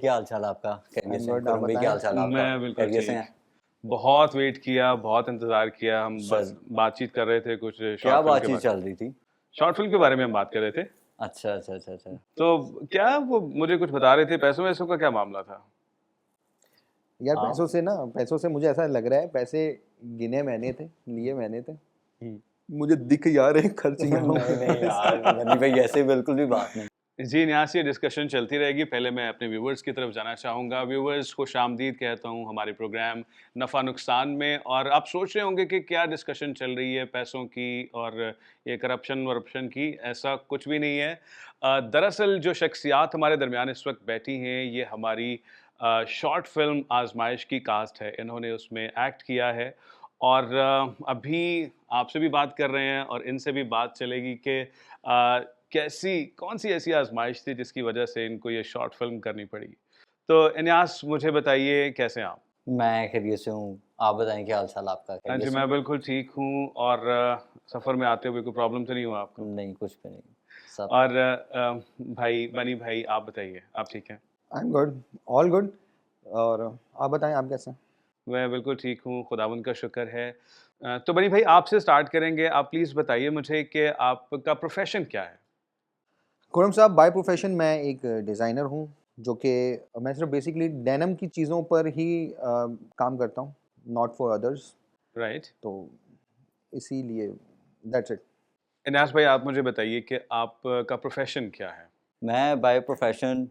क्या हाल चाल आपका? खैरियत I'm से हैं? good, आप खुरम भाई क्या हाल बताएं। चाल आपका? मैं बिल्कुल खैरियत से ठीक। हैं? बहुत वेट किया, बहुत इंतज़ार किया। हम अच्छा बस जी। बातचीत कर रहे थे कुछ क्या शॉर्ट फ़िल्म के बातचीत बारे में। चल रही थी? शॉर्ट फ़िल्म के बारे में हम बात कर रहे थे। अच्छा अच्छा अच्छा अच्छा। तो क्या वो मुझे कुछ बता रहे थे, पैसों-वैसों का क्या मामला था? यार हाँ। पैसों से मुझे ऐसा लग रहा है, पैसे गिने मैंने थे, लिए मैंने थे। हुँ। मुझे दिख यार है खर्च यहाँ नहीं नहीं यार, बनी भाई ऐसे बिल्कुल भी बात नहीं। जी, यहाँ से ये डिस्कशन चलती रहेगी। पहले मैं अपने व्यूअर्स की तरफ जाना चाहूँगा। व्यूअर्स खुशामदीद कहता हूँ हमारे प्रोग्राम नफ़ा-नुकसान में। और आप सोच रहे होंगे कि क्या डिस्कशन चल रही है पैसों की और ये करप्शन-वरप्शन की, ऐसा कुछ भी नहीं है। दरअसल जो शख्सियात हमारे दरमियान इस वक़्त बैठी हैं, ये हमारी शॉर्ट फ़िल्म आज़माइश की कास्ट है। इन्होंने उसमें एक्ट किया है और अभी आपसे भी बात कर रहे हैं और इनसे भी बात चलेगी कि कौन-सी ऐसी आज़माइश थी जिसकी वजह से इनको ये शॉर्ट फ़िल्म करनी पड़ी? तो इन्यास मुझे बताइए कैसे हैं आप? मैं खैरियत से हूँ। आप बताएं क्या हाल चाल आपका? हाँ खैरियत जी, से मैं हैं? बिल्कुल ठीक हूँ और सफ़र में आते हुए कोई प्रॉब्लम तो नहीं हुआ आपको? नहीं कुछ भी नहीं। सब और भाई बनी भाई आप बताइए, आप ठीक हैं? I'm good, all good। और आप बताएं, आप कैसे हैं? मैं बिल्कुल ठीक हूँ, खुदावंद का शुक्र है। तो बनी भाई आपसे स्टार्ट करेंगे। आप प्लीज़ बताइए मुझे कि आपका प्रोफ़ेशन क्या है? खुरम साहब, बाय प्रोफेशन मैं एक डिज़ाइनर हूँ, जो कि मैं सिर्फ बेसिकली डेनिम की चीज़ों पर ही काम करता हूँ, नॉट फॉर अदर्स। राइट? तो इसीलिए दैट्स इट। इन्यास भाई आप मुझे बताइए कि आपका प्रोफ़ेशन क्या है? मैं बाय प्रोफेशन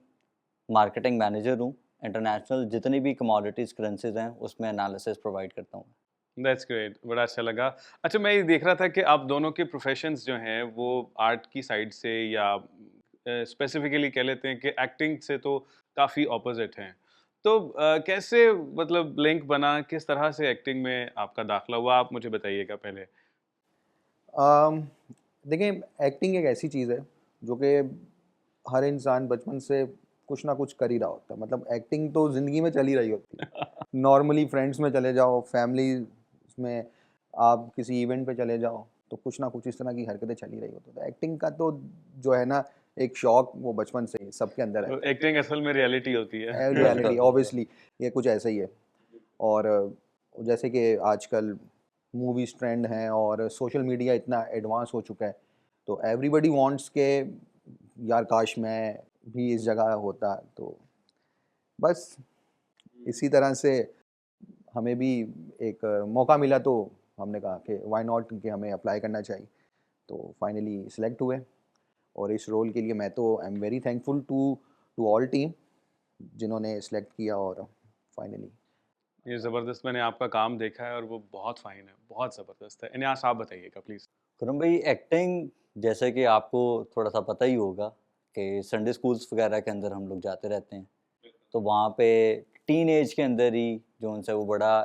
मार्केटिंग मैनेजर हूँ। इंटरनेशनल जितनी भी कमोडिटीज़ करेंसीज़ हैं उसमें एनालिसिस प्रोवाइड करता हूँ। दैट्स ग्रेट, बड़ा अच्छा लगा। अच्छा मैं ये देख रहा था कि आप दोनों के प्रोफ़ेशंस जो हैं वो आर्ट की साइड से या स्पेसिफ़िकली कह लेते हैं कि एक्टिंग से तो काफ़ी ऑपोज़िट हैं। तो कैसे मतलब लिंक बना, किस तरह से एक्टिंग में आपका दाखिला हुआ? आप मुझे बताइएगा पहले। अम, देखिए, एक्टिंग एक ऐसी चीज़ है जो कि हर इंसान बचपन से कुछ ना कुछ कर ही रहा होता है। मतलब एक्टिंग तो ज़िंदगी में चल ही रही होती है। नॉर्मली फ्रेंड्स में चले जाओ, फैमिली में आप किसी इवेंट पे चले जाओ, तो कुछ ना कुछ इस तरह की हरकतें चल ही रही होती है। तो एक्टिंग का तो जो है ना, एक शौक वो बचपन से ही सबके अंदर तो रहता है। एक्टिंग असल में रियलिटी होती है। रियलिटी बिल्कुल। ऑब्वियसली ये कुछ ऐसा ही है। और जैसे कि आजकल मूवीज़ ट्रेंड हैं और सोशल मीडिया इतना एडवांस हो चुका है, तो एवरीबॉडी वांट्स के यार काश मैं भी इस जगह होता। तो बस इसी तरह से हमें भी एक मौका मिला, तो हमने कहा कि व्हाई नॉट, कि हमें अप्लाई करना चाहिए। तो फाइनली सिलेक्ट हुए और इस रोल के लिए मैं तो I am very thankful to to all team जिन्होंने सिलेक्ट किया। और फाइनली ये ज़बरदस्त मैंने आपका काम देखा है और वो बहुत फ़ाइन है, बहुत ज़बरदस्त है। इन्यास आप बताइएगा प्लीज़। खुरम भाई एक्टिंग जैसे कि आपको थोड़ा सा पता ही होगा कि संडे स्कूल्स वगैरह के अंदर हम लोग जाते रहते हैं, तो वहाँ पे टीन एज के अंदर ही जो उनसे वो बड़ा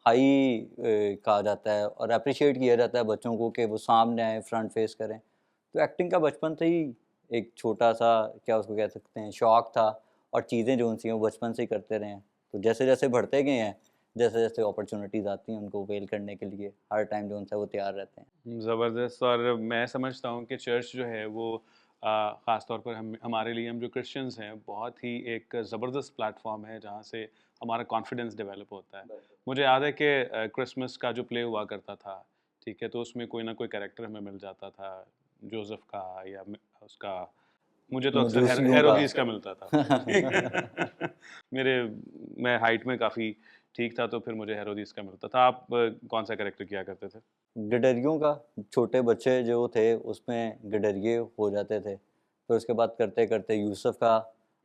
हाई कहा जाता है और अप्रिशिएट किया जाता है बच्चों को कि वो सामने आए, फ्रंट फेस करें। तो एक्टिंग का बचपन से ही एक छोटा सा, क्या उसको कह सकते हैं, शौक था और चीज़ें जो उनसी हैं वो बचपन से ही करते रहे हैं। तो जैसे जैसे बढ़ते गए हैं, जैसे जैसे अपॉर्चुनिटीज़ आती हैं उनको अवेल करने के लिए हर टाइम जो उनसे वो तैयार रहते हैं। ज़बरदस्त। और मैं समझता हूँ कि चर्च जो है वो ख़ास तौर पर हम हमारे लिए, हम जो क्रिश्चियंस हैं, बहुत ही एक ज़बरदस्त प्लेटफॉर्म है जहाँ से हमारा कॉन्फिडेंस डेवलप होता है। मुझे याद है कि क्रिसमस का जो प्ले हुआ करता था, ठीक है, तो उसमें कोई ना कोई कैरेक्टर हमें मिल जाता था, जोसेफ का या उसका, मुझे तो अक्सर मजूसियों का। हेरोदीस का मिलता था। ठीक है? मेरे मैं हाइट में काफ़ी ठीक था, तो फिर मुझे हेरोदीस का मिलता था। आप कौन सा कैरेक्टर किया करते थे? गिडरियों का, छोटे बच्चे जो थे उसमें गिडरिये हो जाते थे। फिर उसके बाद करते-करते यूसुफ का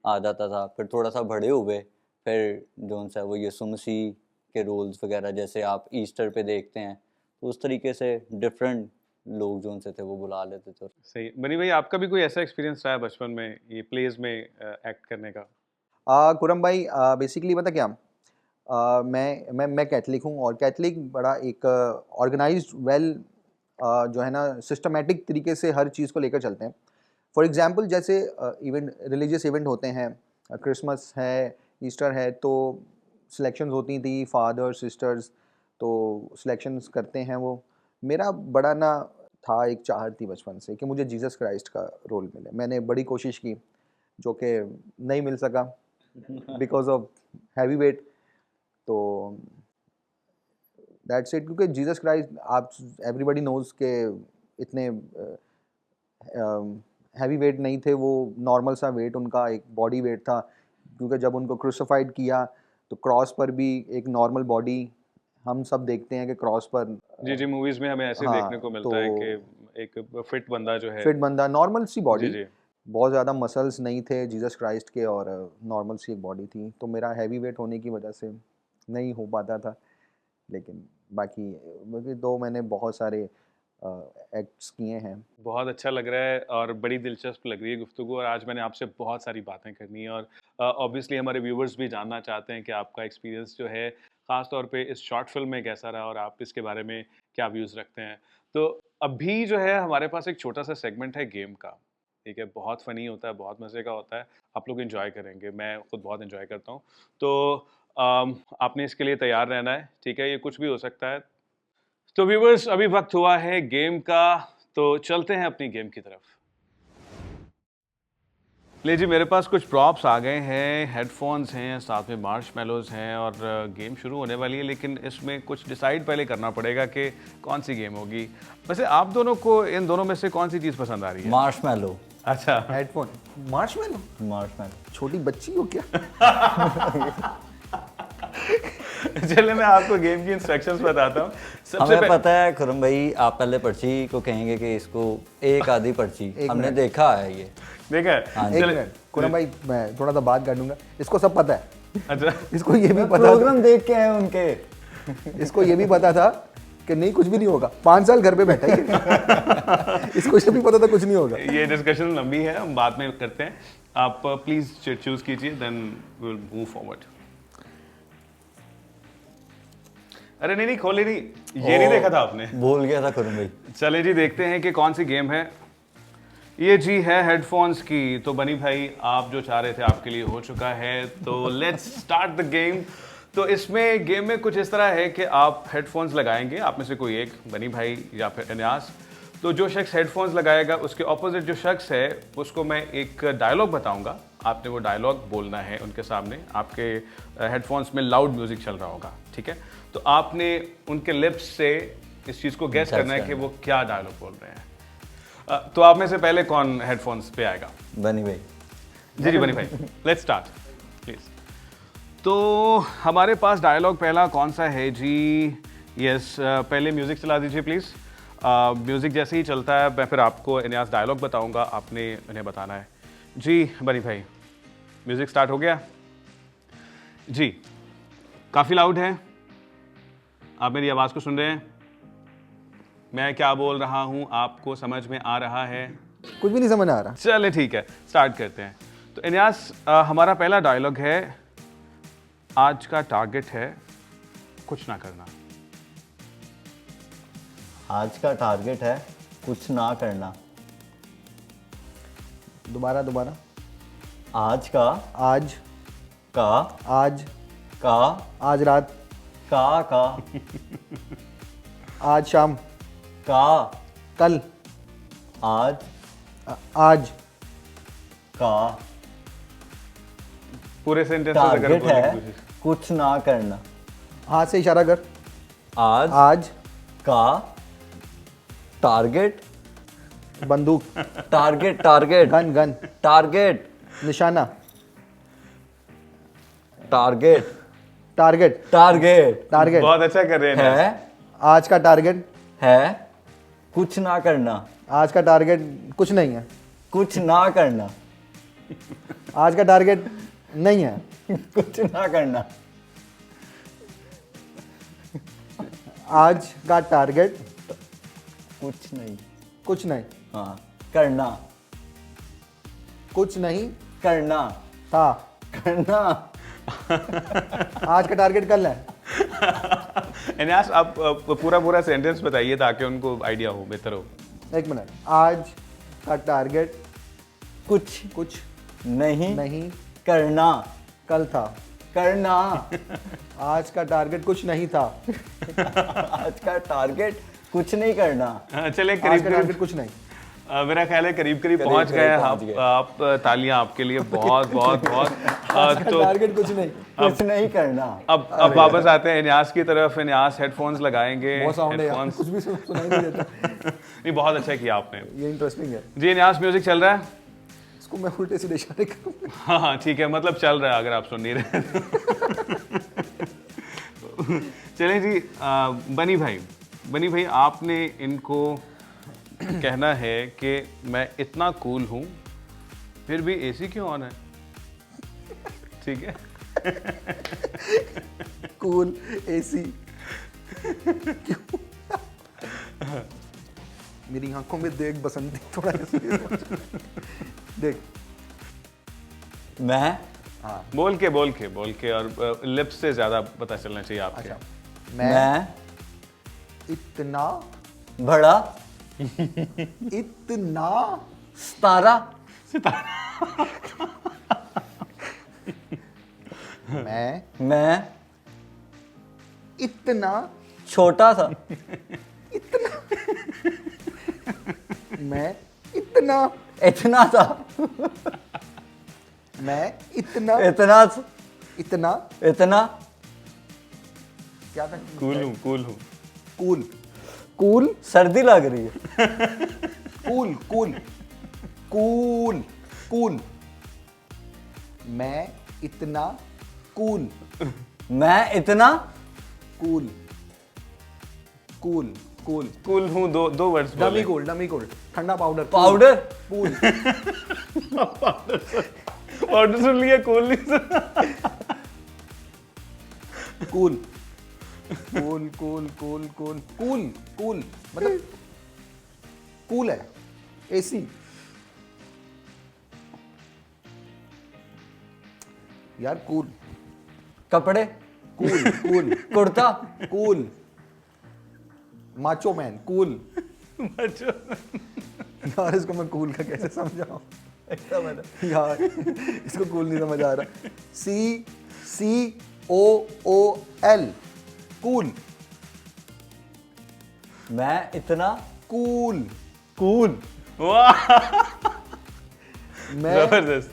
आ जाता था। फिर थोड़ा-सा बड़े हुए, फिर जो-सा वो यीशु मसीह के रोल्स वग़ैरह जैसे आप ईस्टर पे देखते हैं, तो उस तरीके से डिफरेंट लोग जो उनसे थे वो बुला लेते थे। सही। बनी भाई आपका भी कोई ऐसा एक्सपीरियंस रहा है बचपन में ये प्लेज़ में एक्ट करने का? खुरम भाई, बेसिकली पता क्या, मैं कैथलिक हूँ और कैथलिक बड़ा एक ऑर्गेनाइज्ड वेल जो है ना, सिस्टमैटिक तरीके से हर चीज़ को लेकर चलते हैं। फॉर एग्जांपल जैसे इवेंट, रिलीजियस इवेंट होते हैं, क्रिसमस है, ईस्टर है, तो सिलेक्शंस होती थी, फादर सिस्टर्स तो सिलेक्शंस करते हैं वो। मेरा बड़ा ना था, एक चाहत थी बचपन से कि मुझे जीसस क्राइस्ट का रोल मिले। मैंने बड़ी कोशिश की, जो कि नहीं मिल सका। Because of heavy weight. तो दैट्स इट, क्योंकि जीसस क्राइस्ट आप एवरीबॉडी नोज के इतने हैवी वेट नहीं थे, वो नॉर्मल सा वेट उनका एक बॉडी वेट था, क्योंकि जब उनको क्रूसिफाइड किया तो क्रॉस पर भी एक नॉर्मल बॉडी हम सब देखते हैं कि क्रॉस पर जी जी, मूवीज में हमें ऐसे हाँ, देखने को मिलता है कि एक फिट बंदा जो है, फिट बंदा, नॉर्मल सी जी बॉडी, जी, बहुत ज़्यादा मसल्स नहीं थे जीसस क्राइस्ट के और नॉर्मल सी एक बॉडी थी। तो मेरा हैवी वेट होने की वजह से नहीं हो पाता था, लेकिन बाकी तो मैंने बहुत सारे एक्ट्स किए हैं। बहुत अच्छा लग रहा है और बड़ी दिलचस्प लग रही है गुफ्तगू, और आज मैंने आपसे बहुत सारी बातें करनी है, और ऑब्वियसली हमारे व्यूवर्स भी जानना चाहते हैं कि आपका एक्सपीरियंस जो है ख़ास तौर पे इस शॉर्ट फिल्म में कैसा रहा और आप इसके बारे में क्या व्यूज़ रखते हैं। तो अभी जो है हमारे पास एक छोटा सा सेगमेंट है गेम का, ठीक है, बहुत फ़नी होता है, बहुत मज़े का होता है, आप लोग एंजॉय करेंगे, मैं खुद बहुत एंजॉय करता हूँ। तो आपने इसके लिए तैयार रहना है, ठीक है, ये कुछ भी हो सकता है। तो व्यूवर्स, अभी वक्त हुआ है गेम का, तो चलते हैं अपनी गेम की तरफ। ले जी, मेरे पास कुछ प्रॉप्स आ गए हैं, हेडफोन्स हैं, साथ में मार्शमैलोज हैं, और गेम शुरू होने वाली है, लेकिन इसमें कुछ डिसाइड पहले करना पड़ेगा कि कौन सी गेम होगी। वैसे आप दोनों को इन दोनों में से कौन सी चीज़ पसंद आ रही है? मार्शमैलो। अच्छा, हेडफोन, मार्शमैलो, मार्शमैलो। छोटी बच्ची हो क्या? चलिए मैं आपको गेम की इंस्ट्रक्शंस बताता हूँ। हमें पता है खुरम भाई, आप पहले पर्ची को कहेंगे कि इसको एक आधी पर्ची, हमने देखा है ये। देखा है? हाँ, एक मिनट कुरम भाई, मैं थोड़ा सा बात कर दूंगा। इसको सब पता है, अच्छा, इसको ये भी पता प्रोग्राम देख के आए उनके। इसको ये भी पता था कि नहीं कुछ भी नहीं होगा, 5 साल घर पे बैठा ही है। इसको ये भी पता था कुछ नहीं होगा। ये डिस्कशन लंबी है, हम बाद में करते हैं। आप प्लीज चूज कीजिए, then we will move forward. अरे नहीं नहीं, खोले नहीं, ये नहीं देखा था आपने। भूल गया था खुरम भाई। चले जी, देखते हैं कि कौन सी गेम है। ये जी है हेडफोन्स की। तो बनी भाई, आप जो चाह रहे थे आपके लिए हो चुका है, तो लेट्स स्टार्ट द गेम। तो इसमें गेम में कुछ इस तरह है कि आप हेडफोन्स लगाएंगे, आप में से कोई एक, बनी भाई या फिर एनियास। तो जो शख्स हेडफोन्स लगाएगा उसके ऑपोजिट जो शख्स है उसको मैं एक डायलॉग बताऊंगा, आपने वो डायलॉग बोलना है उनके सामने। आपके हेडफोन्स में लाउड म्यूजिक चल रहा होगा, ठीक है, तो आपने उनके लिप्स से इस चीज़ को गेस करना है कि वो क्या डायलॉग बोल रहे हैं। तो आप में से पहले कौन हेडफोन्स पे आएगा? बनी भाई। जी जी बनी भाई, लेट्स स्टार्ट प्लीज। तो हमारे पास डायलॉग पहला कौन सा है जी? यस, पहले म्यूजिक चला दीजिए प्लीज। म्यूजिक जैसे ही चलता है मैं फिर आपको इन्यास डायलॉग बताऊंगा, आपने उन्हें बताना है। जी बनी भाई, म्यूजिक स्टार्ट हो गया जी। काफी लाउड है, आप मेरी आवाज को सुन रहे हैं? मैं क्या बोल रहा हूं आपको समझ में आ रहा है? कुछ भी नहीं समझ आ रहा। चले ठीक है, स्टार्ट करते हैं। तो इन्यास, हमारा पहला डायलॉग है, आज का टारगेट है कुछ ना करना। आज का टारगेट है कुछ ना करना। दोबारा दोबारा। आज का, आज का, आज का, आज रात, का, आज शाम, का, कल, आज, आज का। पूरे सेंटेंस टारगेट है कुछ ना करना। हाथ से इशारा कर। आज, आज का, टारगेट, बंदूक, target, target, gun gun, target, निशाना, टारगेट, टारगेट, टारगेट टारगेट बहुत अच्छा कर रहे हैं। है, आज का टारगेट है कुछ ना करना। आज का टारगेट कुछ नहीं है। कुछ ना करना। आज का टारगेट नहीं है। कुछ ना करना। आज का टारगेट कुछ नहीं। कुछ नहीं हाँ, करना, कुछ नहीं करना, था। करना। आज का टारगेट कल है। इन्यास, आप पूरा सेंटेंस बताइए ताकि उनको आइडिया हो, बेहतर हो। एक मिनट। आज का टारगेट कुछ कुछ नहीं, नहीं करना, कल था। करना। आज का टारगेट कुछ नहीं था। आज का टारगेट कुछ नहीं करना। चले आज करीब का टारगेट कुछ नहीं। मेरा ख्याल है करीब करीब करीब- पहुंच करीब गए पहुंच गए। आप तालियां आपके लिए बहुत बहुत बहुत तो टारगेट कुछ नहीं, कुछ नहीं करना। अब वापस आते हैं इन्यास की तरफ। इन्यास हेडफोन्स लगाएंगे। बहुत साउंड है यार, हेडफोन्स कुछ भी सुनाई नहीं देता। नहीं, बहुत अच्छा किया आपने। ये इंटरेस्टिंग है। जी इन्यास, म्यूजिक चल रहा है? इसको मैं उल्टे सीधे इशारे करूंगा। हाँ हाँ ठीक है, मतलब चल रहा है अगर आप सुन नहीं रहे। चलें जी, बनी भाई आपने इनको कहना है कि मैं इतना कूल हूं फिर भी एसी क्यों ऑन है? ठीक है। Cool AC. मेरी आंखों में देख बसंती, थोड़ा ऐसे देख। मैं बोल के और लिप्स से ज्यादा पता चलना चाहिए आपके। अच्छा, मैं इतना बड़ा इतना सितारा मैं इतना छोटा था मैं इतना इतना था मैं इतना इतना इतना इतना क्या था? कूल हूं कूल कूल सर्दी लग रही है। कूल कूल कूल कूल मैं इतना कूल मैं इतना कूल कूल कूल कूल हूं, दो वर्ड्स डमी कूल ठंडा पाउडर पाउडर कूल पाउडर सुन लिया, कूल नहीं सुना। Cool cool cool cool cool cool cool मतलब कूल है, एसी। यार कूल कपड़े cool cool kurta cool macho man cool. यार इसको मैं कूल का कैसे समझाऊं यार, इसको कूल नहीं समझ आ रहा। COOL cool. मैं इतना कूल कूल वाह, मैं जबरदस्त।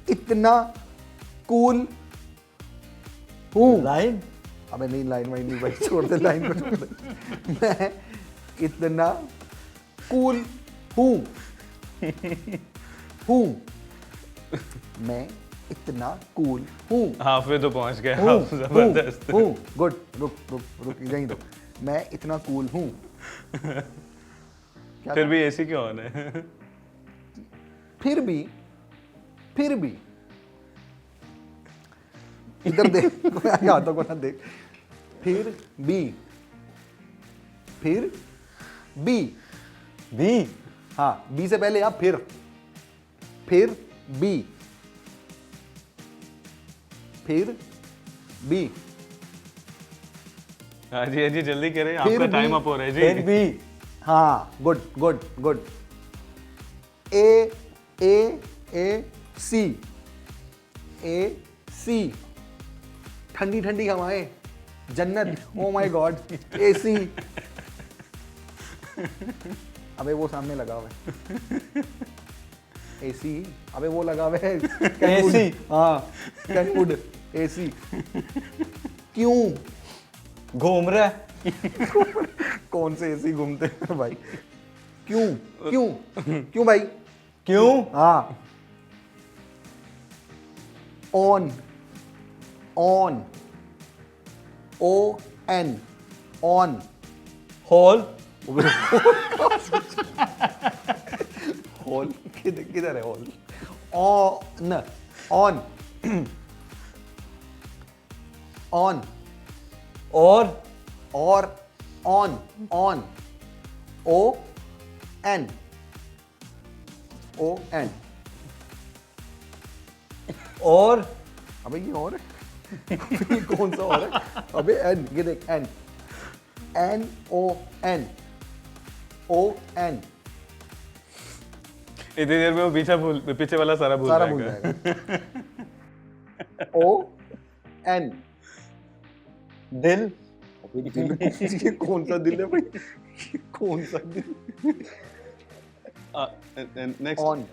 इतना कूल हूँ। लाइन अबे नहीं, लाइन वाइन नहीं भाई, छोड़ दे लाइन को, छोड़ दे। मैं इतना कूल हूँ मैं इतना कूल हूँ हाफे तो पहुंच गए आप, जबरदस्त। गुड। रुक यहीं दो। मैं इतना कूल हूँ। फिर भी एसी क्यों ऑन है? फिर भी इधर देख, हाथों को ना देख। फिर भी भी हाँ, बी से पहले आप फिर भी हाँ जी जल्दी करें, फिर आपका भी- टाइम अप हो रहा है फिर जी। भी हाँ, गुड। AC ठंडी हवाएं, जन्नत, ओ माय गॉड, AC। अबे वो सामने लगा हुआ है AC, अबे वो लगा हुआ है AC। हाँ, कैनवुड AC। क्यों? घूम रहा है कौन से AC घूमते हैं भाई? क्यों भाई? क्यों हाँ, on ON on. Hole hole किधर है होल? ऑन ऑन ऑन और ऑन ON और अबे ये और है? ये कौन सा और है? अबे एन, ये देख एन ON इतनी देर में वो पीछे वाला सारा भूल सारा भूल जाएगा। जाएगा। ON दिल ये कौन सा दिल है भाई? ये कौन सा दिल? नेक्स्ट ऑन,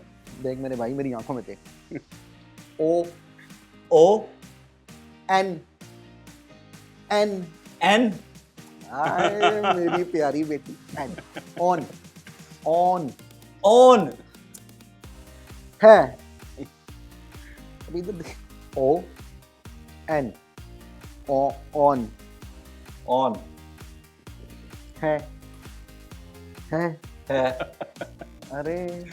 देख मेरे भाई मेरी आंखों में देख, ओ ओ एन एन, एन आए मेरी प्यारी बेटी, एन, ऑन ऑन ऑन है, अभी इधर देख, ओ एन, ऑन ऑन है, है अरे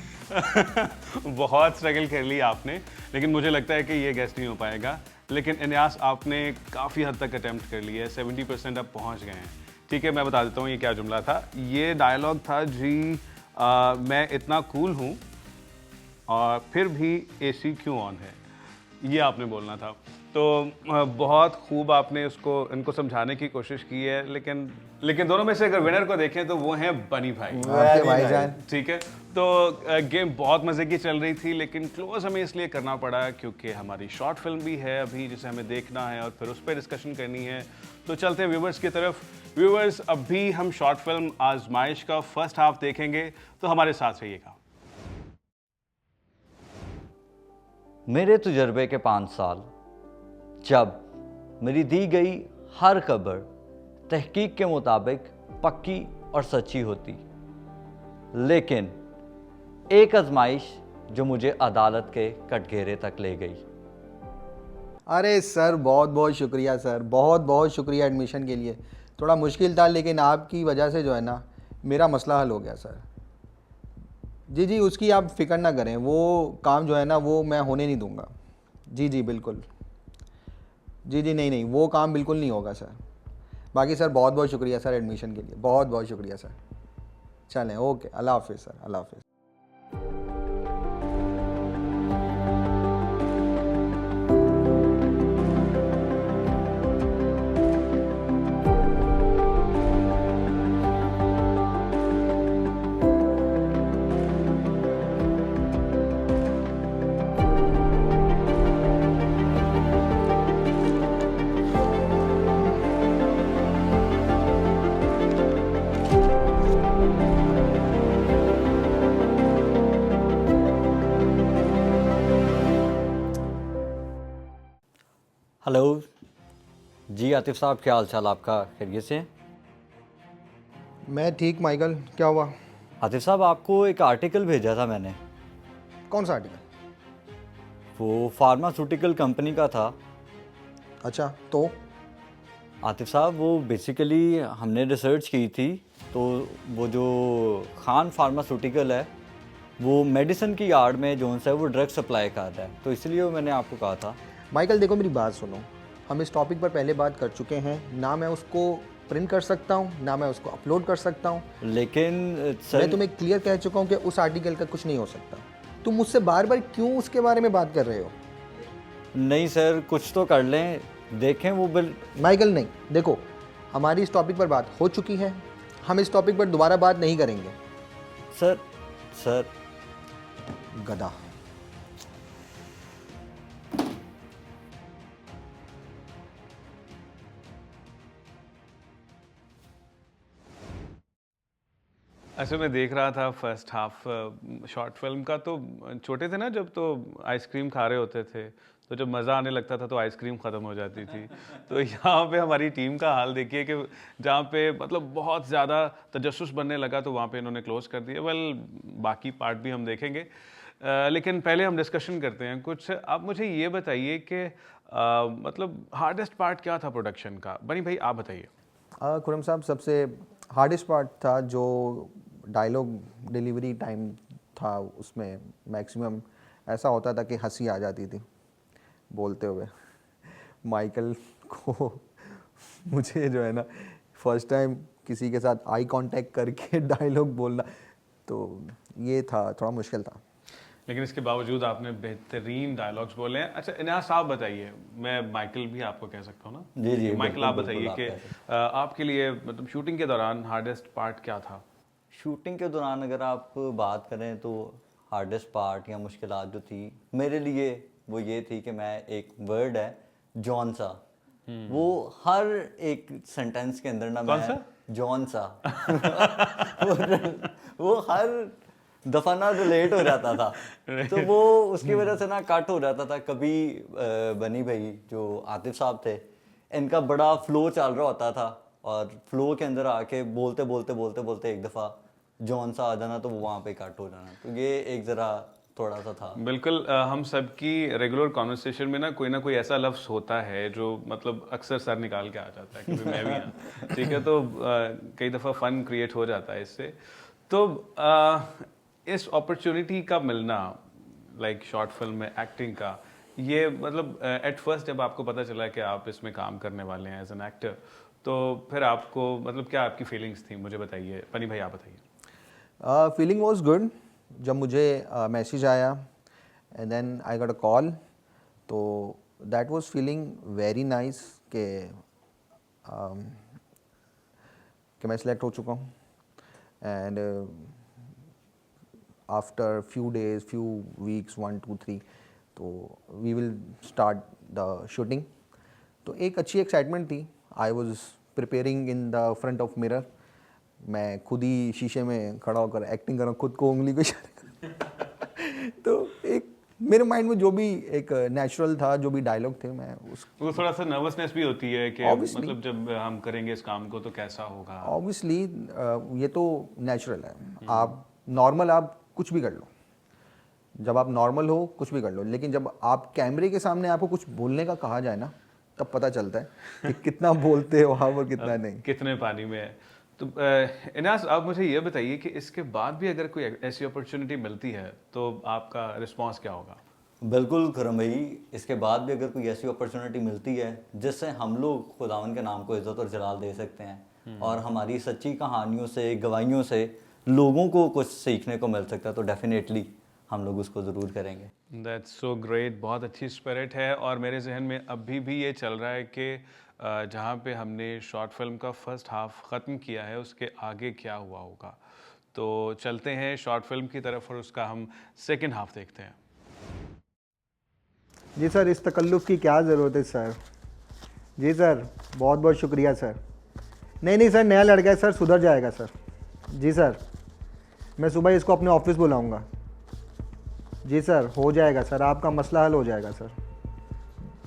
बहुत स्ट्रगल कर ली आपने, लेकिन मुझे लगता है कि ये गेस नहीं हो पाएगा। लेकिन इन्यास आपने काफ़ी हद तक अटेम्प्ट कर लिया है, 70% अब पहुंच गए हैं। ठीक है, मैं बता देता हूँ ये क्या जुमला था। ये डायलॉग था जी, मैं इतना कूल हूँ और फिर भी एसी क्यों ऑन है, ये आपने बोलना था। तो बहुत खूब आपने उसको इनको समझाने की कोशिश की है, लेकिन दोनों में से अगर विनर को देखें तो वो हैं बनी भाई। आपके भाईजान, ठीक है, तो गेम बहुत मज़े की चल रही थी, लेकिन क्लोज हमें इसलिए करना पड़ा क्योंकि हमारी शॉर्ट फिल्म भी है अभी जिसे हमें देखना है और फिर उस पर डिस्कशन करनी है। तो चलते हैं व्यूवर्स की तरफ। व्यूवर्स, अभी हम शॉर्ट फिल्म आजमाइश का फर्स्ट हाफ देखेंगे, तो हमारे साथ रहिएगा। मेरे तजुर्बे के 5 साल, जब मेरी दी गई हर खबर तहकीक के मुताबिक पक्की और सच्ची होती, लेकिन एक आजमाइश जो मुझे अदालत के कटघरे तक ले गई। अरे सर बहुत बहुत शुक्रिया सर, बहुत बहुत शुक्रिया एडमिशन के लिए। थोड़ा मुश्किल था लेकिन आपकी वजह से जो है ना मेरा मसला हल हो गया सर। जी जी, उसकी आप फिक्र ना करें, वो काम जो है ना वो मैं होने नहीं दूंगा। जी जी बिल्कुल, जी जी नहीं नहीं, वो काम बिल्कुल नहीं होगा सर। बाकी सर बहुत बहुत शुक्रिया सर एडमिशन के लिए, बहुत बहुत शुक्रिया सर। चलें, ओके, अल्लाह हाफिज़ सर, अल्लाह हाफिज़। हेलो जी आतिफ साहब, क्या हाल चाल आपका? खैरियत से हैं? मैं ठीक माइकल, क्या हुआ? आतिफ साहब, आपको एक आर्टिकल भेजा था मैंने, कौन सा आर्टिकल? वो फार्मास्यूटिकल कंपनी का था। अच्छा, तो आतिफ साहब, वो बेसिकली हमने रिसर्च की थी, तो वो जो खान फार्मास्यूटिकल है वो मेडिसिन की आड़ में जो है वो ड्रग सप्लाई कर रहा है, तो इसलिए वो मैंने आपको कहा था। माइकल देखो मेरी बात सुनो, हम इस टॉपिक पर पहले बात कर चुके हैं ना, मैं उसको प्रिंट कर सकता हूँ ना मैं उसको अपलोड कर सकता हूँ। लेकिन मैं सर, तुम्हें क्लियर कह चुका हूँ कि उस आर्टिकल का कुछ नहीं हो सकता। तुम मुझसे बार बार क्यों उसके बारे में बात कर रहे हो? नहीं सर, कुछ तो कर लें, देखें वो बिल। माइकल नहीं, देखो हमारी इस टॉपिक पर बात हो चुकी है, हम इस टॉपिक पर दोबारा बात नहीं करेंगे। सर गधा। ऐसे मैं देख रहा था फर्स्ट हाफ शॉर्ट फिल्म का, तो छोटे थे ना जब, तो आइसक्रीम खा रहे होते थे, तो जब मज़ा आने लगता था तो आइसक्रीम ख़त्म हो जाती थी। तो यहाँ पे हमारी टीम का हाल देखिए कि जहाँ पे मतलब बहुत ज़्यादा तजस्सुस बनने लगा तो वहाँ पे इन्होंने क्लोज कर दिया। वेल, बाकी पार्ट भी हम देखेंगे, लेकिन पहले हम डिस्कशन करते हैं कुछ। आप मुझे ये बताइए कि मतलब हार्डेस्ट पार्ट क्या था प्रोडक्शन का? बनी भाई आप बताइए। खुरम साहब, सबसे हार्डेस्ट पार्ट था जो डायलॉग डिलीवरी टाइम था, उसमें मैक्सिमम ऐसा होता था कि हंसी आ जाती थी बोलते हुए। माइकल को मुझे जो है ना फर्स्ट टाइम किसी के साथ आई कांटेक्ट करके डायलॉग बोलना, तो ये था, थोड़ा मुश्किल था। लेकिन इसके बावजूद आपने बेहतरीन डायलॉग्स बोले हैं। अच्छा इन्हास, आप बताइए, मैं माइकल भी आपको कह सकता हूँ ना? जी जी, माइकल, आप बिल्कुल, बताइए आप कि कह सकते आपके लिए मतलब शूटिंग के दौरान हार्डेस्ट पार्ट क्या था? शूटिंग के दौरान अगर आप बात करें तो हार्डेस्ट पार्ट या मुश्किलात जो थी मेरे लिए वो ये थी कि मैं, एक वर्ड है जॉन सा, वो हर एक सेंटेंस के अंदर ना कौन मैं सा? जॉन सा वो हर दफाना रिलेट हो जाता था। तो वो उसकी वजह से ना कट हो जाता था। कभी बनी भाई जो आतिफ साहब थे, इनका बड़ा फ्लो चल रहा होता था और फ्लो के अंदर आके बोलते बोलते बोलते बोलते एक दफ़ा जॉन सा आ जाना, तो वो वहाँ पे कट हो जाना। तो ये एक ज़रा थोड़ा सा था। बिल्कुल हम सबकी रेगुलर कॉन्वर्सेशन में ना कोई ऐसा लफ्ज़ होता है जो मतलब अक्सर सर निकाल के आ जाता है, कभी मैं भी यहाँ, ठीक है, तो कई दफ़ा फ़न क्रिएट हो जाता है इससे। तो इस अपॉर्चुनिटी का मिलना, लाइक शॉर्ट फिल्म में एक्टिंग का, ये मतलब एट फर्स्ट जब आपको पता चला कि आप इसमें काम करने वाले हैं एज एन एक्टर, तो फिर आपको मतलब क्या आपकी फीलिंग्स थी, मुझे बताइए। पनी भाई आप बताइए। फीलिंग वॉज गुड जब मुझे मैसेज आया and then I got a call, तो that was feeling very nice कि मैं सिलेक्ट हो चुका हूँ। And after few days, few weeks, 1 2 3, तो we will start the shooting. तो एक अच्छी एक्साइटमेंट थी। I was preparing in the front of mirror, मैं खुद ही शीशे में खड़ा होकर एक्टिंग कर रहा हूँ, खुद को उंगली को इशारे कर तो एक मेरे माइंड में जो भी एक नेचुरल था, जो भी डायलॉग थे, मैं उस वो थोड़ा सा नर्वसनेस भी होती है कि Obviously. मतलब जब हम करेंगे इस काम को तो कैसा होगा। ऑब्वियसली ये तो नेचुरल है। आप नॉर्मल आप कुछ भी कर लो, जब आप नॉर्मल हो कुछ भी कर लो, लेकिन जब आप कैमरे के सामने आपको कुछ बोलने का कहा जाए ना, तब पता चलता है कि कितना बोलते हो आप और कितना नहीं, कितने पानी में है। तो इनास आप मुझे ये बताइए कि इसके बाद भी अगर कोई ऐसी अपॉर्चुनिटी मिलती है तो आपका रिस्पांस क्या होगा? बिल्कुल खुरम भाई, इसके बाद भी अगर कोई ऐसी अपॉर्चुनिटी मिलती है जिससे हम लोग खुदावन के नाम को इज़्ज़त और जलाल दे सकते हैं और हमारी सच्ची कहानियों से, गवाहियों से लोगों को कुछ सीखने को मिल सकता है, तो डेफिनेटली हम लोग उसको ज़रूर करेंगे। दैट्स सो ग्रेट, बहुत अच्छी स्पिरिट है। और मेरे जहन में अभी भी ये चल रहा है कि जहाँ पे हमने शॉर्ट फिल्म का फर्स्ट हाफ ख़त्म किया है उसके आगे क्या हुआ होगा। तो चलते हैं शॉर्ट फिल्म की तरफ और उसका हम सेकेंड हाफ देखते हैं। जी सर, इस तकल्लुफ़ की क्या ज़रूरत है सर। जी सर, बहुत बहुत शुक्रिया सर। नहीं सर, नया लड़का है सर, सुधर जाएगा सर। जी सर, मैं सुबह इसको अपने ऑफिस बुलाऊंगा। जी सर, हो जाएगा सर, आपका मसला हल हो जाएगा सर।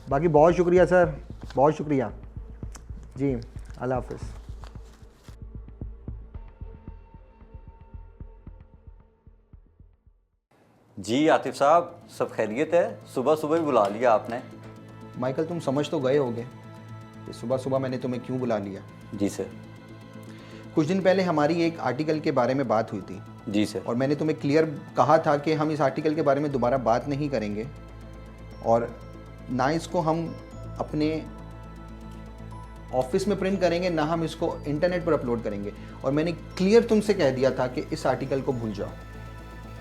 बाकी बहुत शुक्रिया सर, बहुत शुक्रिया जी, अल्लाह हाफिज़। जी आतिफ साहब, सब खैरियत है? सुबह सुबह ही बुला लिया आपने। माइकल तुम समझ तो गए होगे कि सुबह सुबह मैंने तुम्हें क्यों बुला लिया। जी सर। कुछ दिन पहले हमारी एक आर्टिकल के बारे में बात हुई थी। जी सर। और मैंने तुम्हें क्लियर कहा था कि हम इस आर्टिकल के बारे में दोबारा बात नहीं करेंगे और ना इसको हम अपने ऑफिस में प्रिंट करेंगे, ना हम इसको इंटरनेट पर अपलोड करेंगे। और मैंने क्लियर तुमसे कह दिया था कि इस आर्टिकल को भूल जाओ।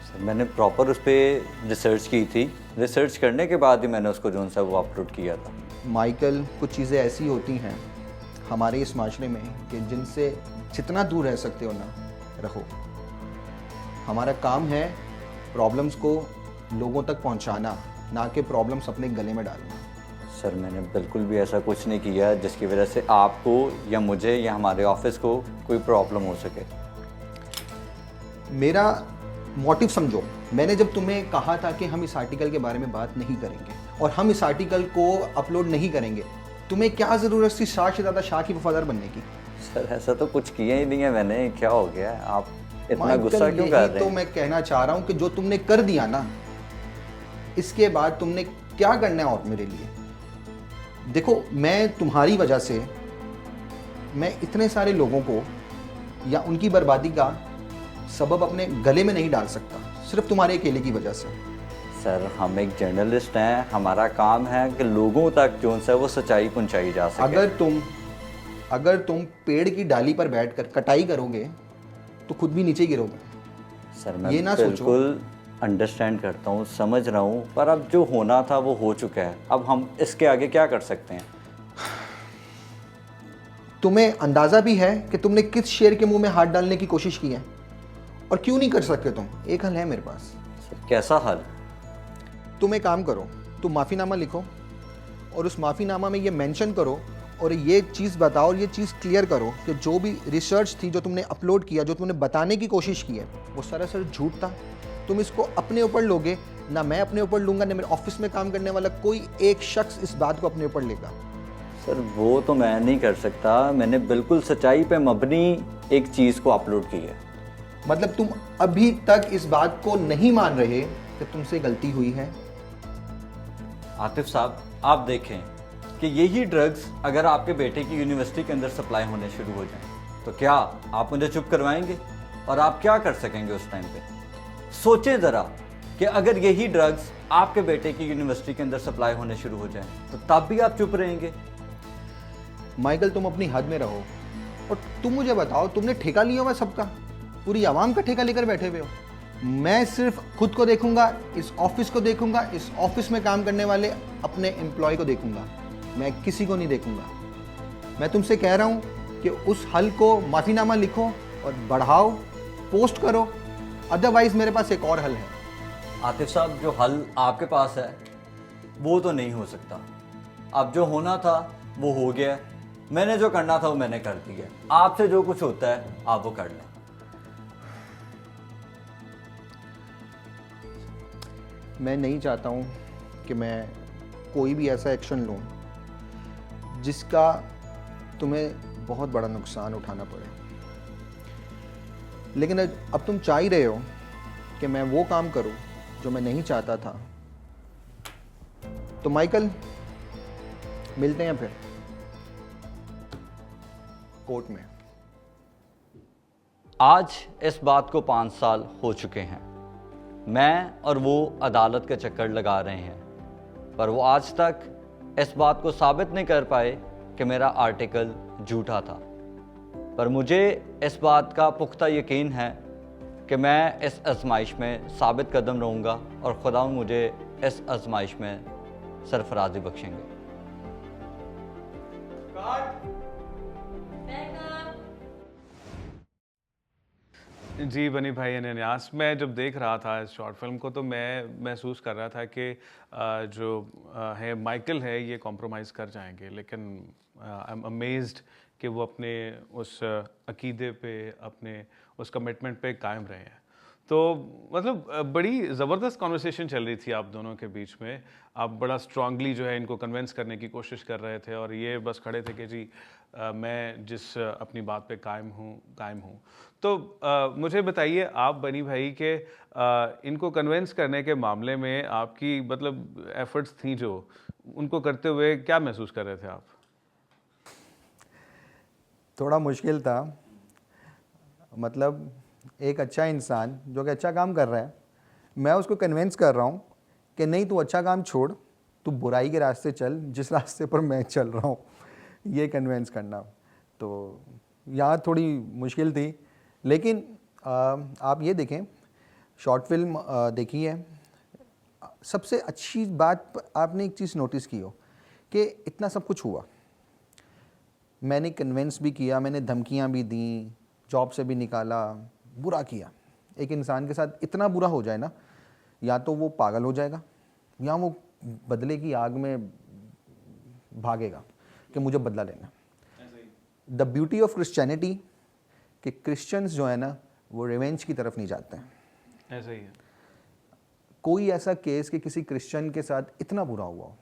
सर मैंने प्रॉपर उस पर रिसर्च की थी, रिसर्च करने के बाद ही मैंने उसको जो सा वो अपलोड किया था। माइकल, कुछ चीज़ें ऐसी होती हैं हमारे इस माशरे में कि जिनसे जितना दूर रह सकते हो ना रहो। हमारा काम है प्रॉब्लम्स को लोगों तक पहुंचाना, ना कि प्रॉब्लम्स अपने गले में डालना। सर मैंने बिल्कुल भी ऐसा कुछ नहीं किया जिसकी वजह से आपको या मुझे या हमारे ऑफिस को कोई प्रॉब्लम हो सके। मेरा मोटिव समझो। मैंने जब तुम्हें कहा था कि हम इस आर्टिकल के बारे में बात नहीं करेंगे और हम इस आर्टिकल को अपलोड नहीं करेंगे, तुम्हें क्या ज़रूरत थी शाह से ज़्यादा शाह की वफादार बनने की? सर ऐसा तो कुछ किया ही नहीं है मैंने, क्या हो गया? आप इतना माइकल, गुस्सा क्यों कर यही रहे तो हैं? मैं कहना चाह रहा हूँ कि जो तुमने कर दिया ना, इसके बाद तुमने क्या करना है और मेरे लिए? देखो, मैं तुम्हारी वजह से मैं इतने सारे लोगों को या उनकी बर्बादी का सबब अपने गले में नहीं डाल सकता, सिर्फ तुम्हारे अकेले की वजह से। सर हम एक जर्नलिस्ट हैं, हमारा काम है कि लोगों तक जो है वो सच्चाई पहुंचाई जा सके। अगर तुम पेड़ की डाली पर बैठकर कटाई करोगे तो खुद भी नीचे गिरोगे। सर मैं ये ना सोचो। बिल्कुल अंडरस्टैंड करता हूँ, समझ रहा हूँ, पर अब जो होना था वो हो चुका है। अब हम इसके आगे क्या कर सकते हैं? तुम्हें अंदाज़ा भी है कि तुमने किस शेर के मुंह में हाथ डालने की कोशिश की है और क्यों नहीं कर सकते तुम? एक हल है मेरे पास। सर कैसा हल? तुम एक काम करो, तुम माफ़ीनामा लिखो और उस माफ़ीनामा में ये मेंशन करो और ये चीज़ बताओ और ये चीज़ क्लियर करो कि जो भी रिसर्च थी, जो तुमने अपलोड किया, जो तुमने बताने की कोशिश की है, वो सरासर झूठ था। तुम इसको अपने ऊपर लोगे, ना मैं अपने ऊपर लूँगा, ना मेरे ऑफिस में काम करने वाला कोई एक शख्स इस बात को अपने ऊपर लेगा। सर वो तो मैं नहीं कर सकता, मैंने बिल्कुल सच्चाई पे मबनी एक चीज़ को अपलोड की है। मतलब तुम अभी तक इस बात को नहीं मान रहे कि तुमसे गलती हुई है? आतिफ साहब, आप देखें कि यही ड्रग्स अगर आपके बेटे की यूनिवर्सिटी के अंदर सप्लाई होने शुरू हो जाएं, तो क्या आप मुझे चुप करवाएंगे? और आप क्या कर सकेंगे उस टाइम पे? सोचें ज़रा कि अगर यही ड्रग्स आपके बेटे की यूनिवर्सिटी के अंदर सप्लाई होने शुरू हो जाएं, तो तब भी आप चुप रहेंगे? माइकल, तुम अपनी हद में रहो और तुम मुझे बताओ, तुमने ठेका लिया हुआ है सबका, पूरी आवाम का ठेका लेकर बैठे हुए हो। मैं सिर्फ खुद को देखूंगा, इस ऑफिस को देखूंगा, इस ऑफिस में काम करने वाले अपने एम्प्लॉय को देखूंगा, मैं किसी को नहीं देखूंगा। मैं तुमसे कह रहा हूं कि उस हल को माफीनामा लिखो और बढ़ाओ, पोस्ट करो, अदरवाइज मेरे पास एक और हल है। आतिफ साहब, जो हल आपके पास है वो तो नहीं हो सकता। अब जो होना था वो हो गया, मैंने जो करना था वो मैंने कर दिया। आपसे जो कुछ होता है आप वो कर लें। मैं नहीं चाहता हूं कि मैं कोई भी ऐसा एक्शन लूं जिसका तुम्हें बहुत बड़ा नुकसान उठाना पड़े, लेकिन अब तुम चाह ही रहे हो कि मैं वो काम करूं जो मैं नहीं चाहता था। तो माइकल, मिलते हैं फिर कोर्ट में। आज इस बात को 5 साल हो चुके हैं। मैं और वो अदालत का चक्कर लगा रहे हैं, पर वो आज तक इस बात को साबित नहीं कर पाए कि मेरा आर्टिकल झूठा था। पर मुझे इस बात का पुख्ता यकीन है कि मैं इस आजमाइश में साबित कदम रहूँगा और खुदा मुझे इस आजमाइश में सरफराजी बख्शेंगे। जी बनी भाई अनन्यास, मैं जब देख रहा था इस शॉर्ट फिल्म को तो मैं महसूस कर रहा था कि जो है माइकल है ये कॉम्प्रोमाइज़ कर जाएंगे, लेकिन आई एम अमेज्ड कि वो अपने उस अकीदे पे, अपने उस कमिटमेंट पे कायम रहे हैं। तो मतलब बड़ी ज़बरदस्त कॉन्वर्सेशन चल रही थी आप दोनों के बीच में। आप बड़ा स्ट्रांगली जो है इनको कन्विंस करने की कोशिश कर रहे थे और ये बस खड़े थे कि जी मैं जिस अपनी बात पे कायम हूँ। तो मुझे बताइए आप बनी भाई के इनको कन्विंस करने के मामले में आपकी मतलब एफर्ट्स थी जो, उनको करते हुए क्या महसूस कर रहे थे आप? थोड़ा मुश्किल था। मतलब एक अच्छा इंसान जो कि अच्छा काम कर रहा है, मैं उसको कन्विंस कर रहा हूँ कि नहीं तू अच्छा काम छोड़, तू बुराई के रास्ते चल जिस रास्ते पर मैं चल रहा हूँ, ये कन्विंस करना। तो यहाँ थोड़ी मुश्किल थी, लेकिन आप ये देखें, शॉर्ट फिल्म देखी है, सबसे अच्छी बात आपने एक चीज़ नोटिस की हो कि इतना सब कुछ हुआ, मैंने कन्विंस भी किया, मैंने धमकियाँ भी दी, जॉब से भी निकाला, बुरा किया। एक इंसान के साथ इतना बुरा हो जाए ना, या तो वो पागल हो जाएगा या वो बदले की आग में भागेगा कि मुझे बदला लेना। द ब्यूटी ऑफ क्रिश्चियनिटी कि क्रिश्चियंस जो है ना वो रिवेंज की तरफ नहीं जाते हैं। ऐसा ही है। कोई ऐसा केस कि किसी क्रिश्चियन के साथ इतना बुरा हुआ हो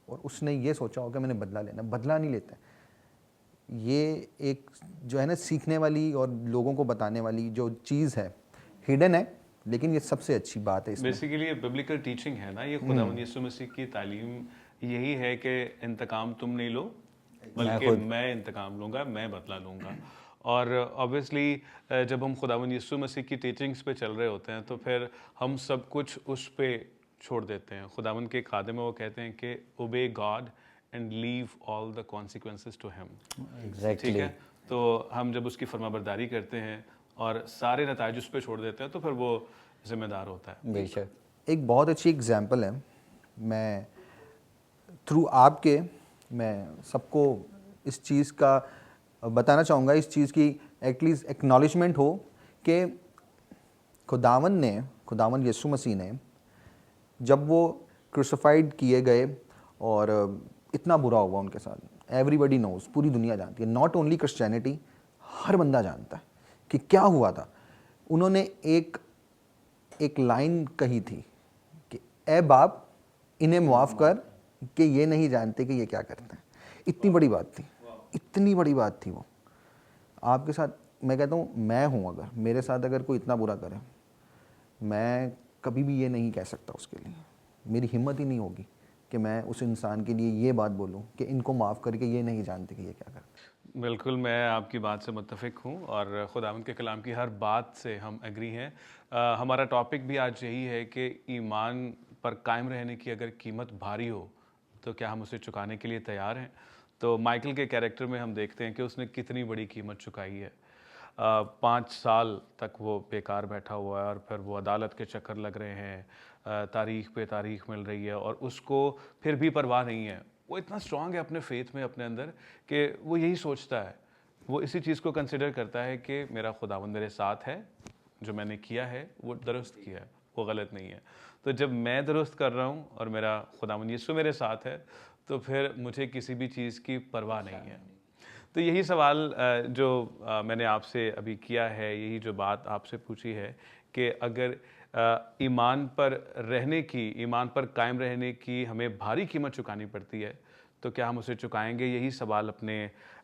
और उसने ये सोचा हो कि मैंने बदला लेना, बदला नहीं लेते। ये एक जो है ना सीखने वाली और लोगों को बताने वाली जो चीज़ है, हिडन है, लेकिन ये सबसे अच्छी बात है इसमें। बेसिकली ये बिब्लिकल टीचिंग है ना, ये खुदावंद यीशु मसीह की तालीम यही है कि इंतकाम तुम नहीं लो बल्कि मैं इंतकाम लूँगा, मैं बदला लूँगा। और ऑब्वियसली जब हम खुदावंद यीशु मसीह की टीचिंग्स पे चल रहे होते हैं तो फिर हम सब कुछ उस पे छोड़ देते हैं। खुदावंद के खादिम में वो कहते हैं कि obey God and leave all the consequences to him. ठीक है, तो हम जब उसकी फरमाबरदारी करते हैं और सारे नताइज उस पर छोड़ देते हैं तो फिर वो जिम्मेदार होता है। बेशक। एक बहुत अच्छी एग्जाम्पल है, मैं थ्रू आपके मैं सबको इस चीज़ का बताना चाहूँगा, इस चीज़ की एटलीस्ट एक्नॉलेजमेंट हो कि खुदावंद यीशु मसीह ने जब वो क्रूसिफाइड किए गए और इतना बुरा हुआ उनके साथ, एवरीबडी नोज, पूरी दुनिया जानती है, नॉट ओनली क्रिश्चियनिटी, हर बंदा जानता है कि क्या हुआ था। उन्होंने एक लाइन कही थी कि ए बाप इन्हें मुआफ़ कर कि ये नहीं जानते कि ये क्या करते हैं। इतनी बड़ी बात थी, इतनी बड़ी बात थी वो। आपके साथ मैं कहता हूँ, मैं हूँ, अगर मेरे साथ अगर कोई इतना बुरा करे, मैं कभी भी ये नहीं कह सकता उसके लिए, मेरी हिम्मत ही नहीं होगी कि मैं उस इंसान के लिए ये बात बोलूं कि इनको माफ़ करके ये नहीं जानते कि ये क्या करते हैं। बिल्कुल, मैं आपकी बात से मुत्तफ़िक हूँ और खुदावंद के कलाम की हर बात से हम एग्री हैं। हमारा टॉपिक भी आज यही है कि ईमान पर कायम रहने की अगर कीमत भारी हो तो क्या हम उसे चुकाने के लिए तैयार हैं। तो माइकल के कैरेक्टर में हम देखते हैं कि उसने कितनी बड़ी कीमत चुकाई है। 5 साल तक वो बेकार बैठा हुआ है और फिर वो अदालत के चक्कर लग रहे हैं, तारीख पे तारीख मिल रही है और उसको फिर भी परवाह नहीं है। वो इतना स्ट्रांग है अपने फेथ में अपने अंदर कि वो यही सोचता है, वो इसी चीज़ को कंसिडर करता है कि मेरा खुदावंद मेरे साथ है, जो मैंने किया है वो दुरुस्त किया है, वो गलत नहीं है। तो जब मैं दुरुस्त कर रहा हूँ और मेरा खुदावंद यीशु मेरे साथ है, तो फिर मुझे किसी भी चीज़ की परवाह नहीं है। तो यही सवाल जो मैंने आपसे अभी किया है, यही जो बात आपसे पूछी है कि अगर ईमान पर रहने की, ईमान पर कायम रहने की हमें भारी कीमत चुकानी पड़ती है, तो क्या हम उसे चुकाएंगे? यही सवाल अपने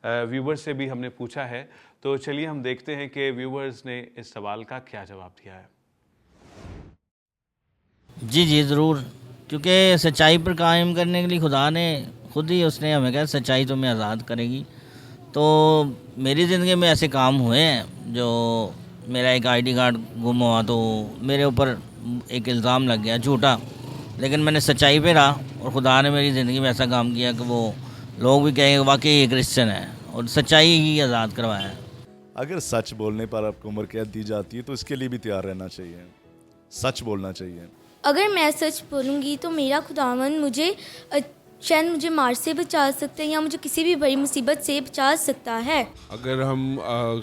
व्यूवर्स से भी हमने पूछा है। तो चलिए हम देखते हैं कि व्यूवर्स ने इस सवाल का क्या जवाब दिया है। जी जी ज़रूर, क्योंकि सच्चाई पर कायम करने के लिए खुदा ने खुद ही उसने हमें कहा सच्चाई तुम्हें आज़ाद करेगी। तो मेरी ज़िंदगी में ऐसे काम हुए हैं, जो मेरा एक आईडी कार्ड गुम हुआ तो मेरे ऊपर एक इल्ज़ाम लग गया झूठा, लेकिन मैंने सच्चाई पे रहा और खुदा ने मेरी ज़िंदगी में ऐसा काम किया कि वो लोग भी कहेंगे वाकई ये क्रिश्चियन है, और सच्चाई ही आज़ाद करवाया है। अगर सच बोलने पर आपको उम्र कैद दी जाती है तो इसके लिए भी तैयार रहना चाहिए, सच बोलना चाहिए। अगर मैं सच बोलूँगी तो मेरा खुदावंद मुझे शायद मुझे मार से बचा सकता है या मुझे किसी भी बड़ी मुसीबत से बचा सकता है। अगर हम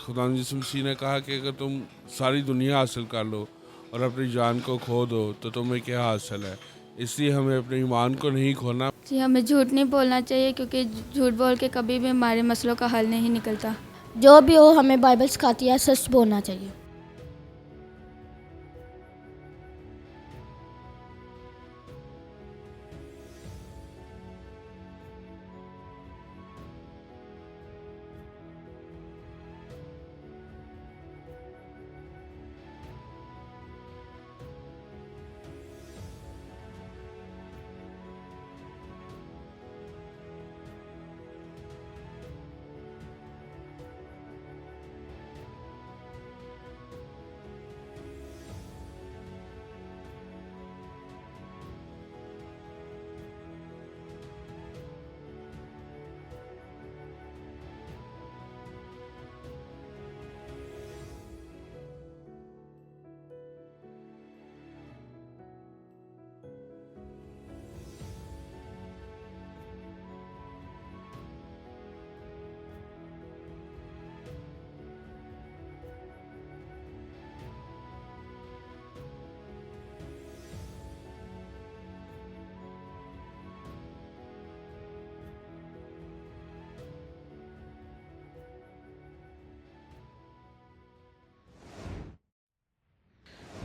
खुदा यीशु मसीह ने कहा कि अगर तुम सारी दुनिया हासिल कर लो और अपनी जान को खो दो तो तुम्हें क्या हासिल है, इसलिए हमें अपने ईमान को नहीं खोना। जी, हमें झूठ नहीं बोलना चाहिए, क्योंकि झूठ बोल के कभी भी हमारे मसलों का हल नहीं निकलता। जो भी हो हमें बाइबल सिखाती है, सच बोलना चाहिए।